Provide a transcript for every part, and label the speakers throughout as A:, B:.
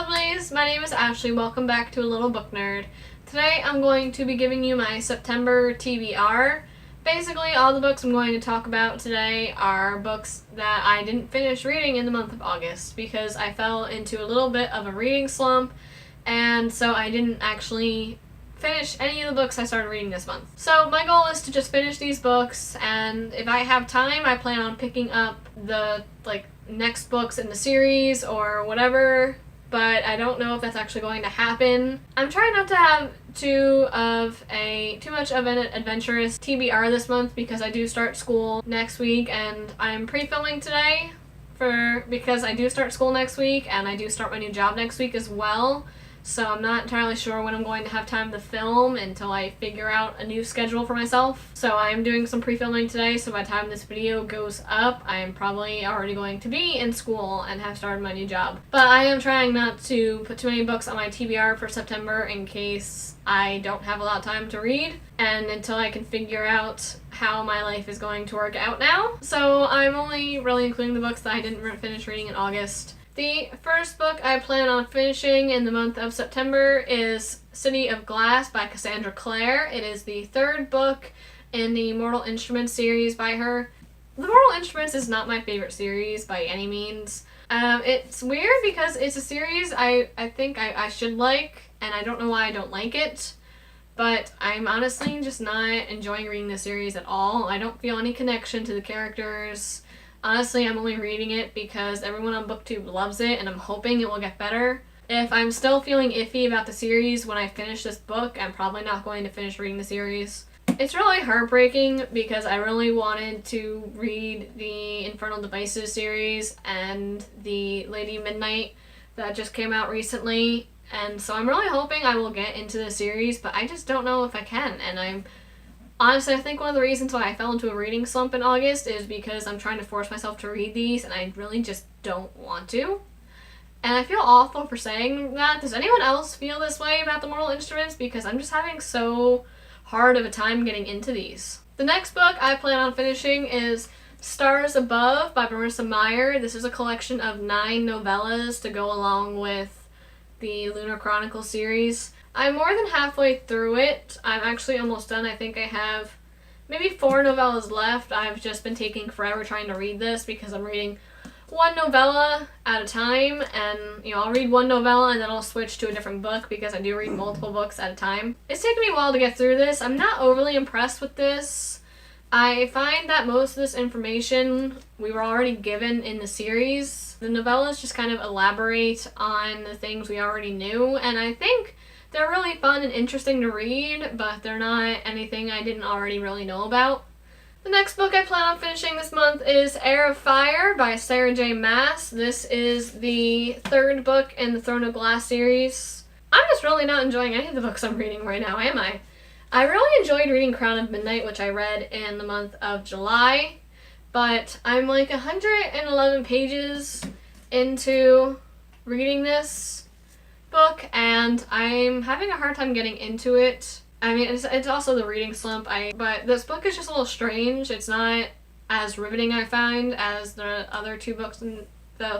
A: lovelies! My name is Ashley. Welcome back to A Little Book Nerd. Today I'm going to be giving you my September TBR. Basically, all the books I'm going to talk about today are books that I didn't finish reading in the month of August because I fell into a little bit of a reading slump, and so I didn't actually finish any of the books I started reading this month. So my goal is to just finish these books, and if I have time, I plan on picking up the next books in the series or whatever, but I don't know if that's actually going to happen. I'm trying not to have too much of an adventurous TBR this month because I do start school next week, and I'm pre-filming today because I do start school next week and I do start my new job next week as well. So I'm not entirely sure when I'm going to have time to film until I figure out a new schedule for myself. So I'm doing some pre-filming today, so by the time this video goes up, I am probably already going to be in school and have started my new job. But I am trying not to put too many books on my TBR for September in case I don't have a lot of time to read, and until I can figure out how my life is going to work out now. So I'm only really including the books that I didn't finish reading in August. The first book I plan on finishing in the month of September is City of Glass by Cassandra Clare. It is the third book in the Mortal Instruments series by her. The Mortal Instruments is not my favorite series by any means. It's weird because it's a series I think I should like, and I don't know why I don't like it, but I'm honestly just not enjoying reading the series at all. I don't feel any connection to the characters. Honestly, I'm only reading it because everyone on BookTube loves it, and I'm hoping it will get better. If I'm still feeling iffy about the series when I finish this book, I'm probably not going to finish reading the series. It's really heartbreaking because I really wanted to read the Infernal Devices series and the Lady Midnight that just came out recently, and so I'm really hoping I will get into the series, but I just don't know if I can, and honestly, I think one of the reasons why I fell into a reading slump in August is because I'm trying to force myself to read these, and I really just don't want to. And I feel awful for saying that. Does anyone else feel this way about the Mortal Instruments? Because I'm just having so hard of a time getting into these. The next book I plan on finishing is Stars Above by Marissa Meyer. This is a collection of 9 novellas to go along with the Lunar Chronicle series. I'm more than halfway through it. I'm actually almost done. I think I have maybe 4 novellas left. I've just been taking forever trying to read this because I'm reading one novella at a time, and I'll read one novella and then I'll switch to a different book because I do read multiple books at a time. It's taken me a while to get through this. I'm not overly impressed with this. I find that most of this information we were already given in the series. The novellas just kind of elaborate on the things we already knew, and I think they're really fun and interesting to read, but they're not anything I didn't already really know about. The next book I plan on finishing this month is Heir of Fire by Sarah J. Maas. This is the third book in the Throne of Glass series. I'm just really not enjoying any of the books I'm reading right now, am I? I really enjoyed reading Crown of Midnight, which I read in the month of July, but I'm like 111 pages into reading this book, and I'm having a hard time getting into it. I mean, it's also the reading slump, but this book is just a little strange. It's not as riveting, I find, as the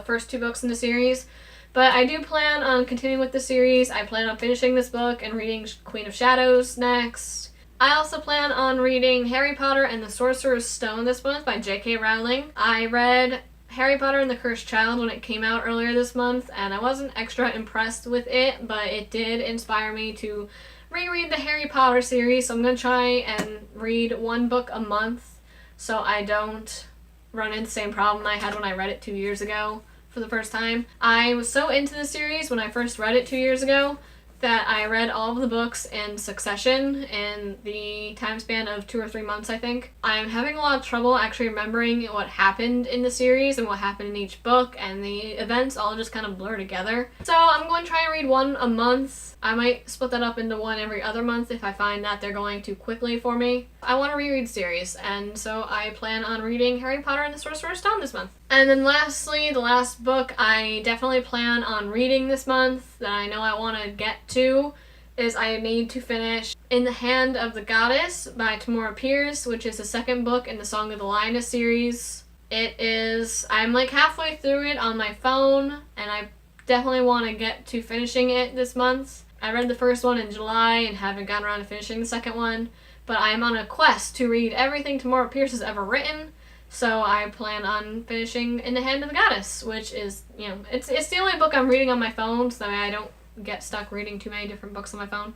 A: first 2 books in the series. But I do plan on continuing with the series. I plan on finishing this book and reading Queen of Shadows next. I also plan on reading Harry Potter and the Sorcerer's Stone this month by J.K. Rowling. I read Harry Potter and the Cursed Child when it came out earlier this month, and I wasn't extra impressed with it, but it did inspire me to reread the Harry Potter series, so I'm going to try and read one book a month so I don't run into the same problem I had when I read it 2 years ago for the first time. I was so into the series when I first read it 2 years ago that I read all of the books in succession in the time span of 2 or 3 months, I think. I'm having a lot of trouble actually remembering what happened in the series and what happened in each book, and the events all just kind of blur together. So I'm going to try and read one a month. I might split that up into one every other month if I find that they're going too quickly for me. I want to reread the series, and so I plan on reading Harry Potter and the Sorcerer's Stone this month. And then lastly, the last book I definitely plan on reading this month that I know I want to get to is I need to finish In the Hand of the Goddess by Tamora Pierce, which is the second book in the Song of the Lioness series. I'm like halfway through it on my phone, and I definitely want to get to finishing it this month. I read the first one in July and haven't gotten around to finishing the second one, but I am on a quest to read everything Tamora Pierce has ever written, so I plan on finishing In the Hand of the Goddess, which is, it's the only book I'm reading on my phone, so that way I don't get stuck reading too many different books on my phone.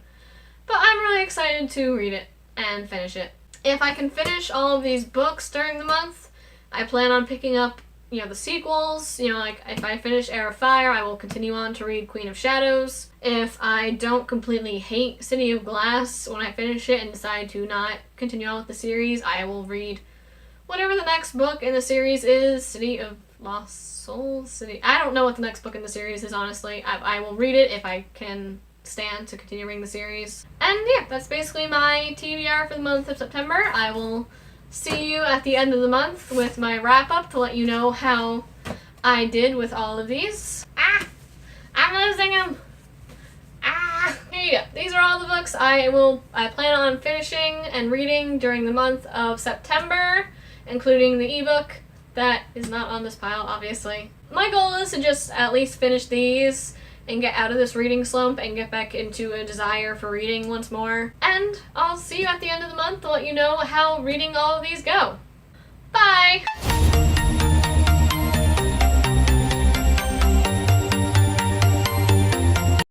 A: But I'm really excited to read it and finish it. If I can finish all of these books during the month, I plan on picking up, the sequels. Like if I finish Heir of Fire, I will continue on to read Queen of Shadows. If I don't completely hate City of Glass when I finish it and decide to not continue on with the series, I will read whatever the next book in the series is. City of Lost Souls? City... I don't know what the next book in the series is, honestly. I will read it if I can stand to continue reading the series. And yeah, that's basically my TBR for the month of September. I will see you at the end of the month with my wrap-up to let you know how I did with all of these. I'm losing them! Here you go. These are all the books I plan on finishing and reading during the month of September, including the ebook that is not on this pile, obviously. My goal is to just at least finish these and get out of this reading slump and get back into a desire for reading once more. And I'll see you at the end of the month to let you know how reading all of these go. Bye!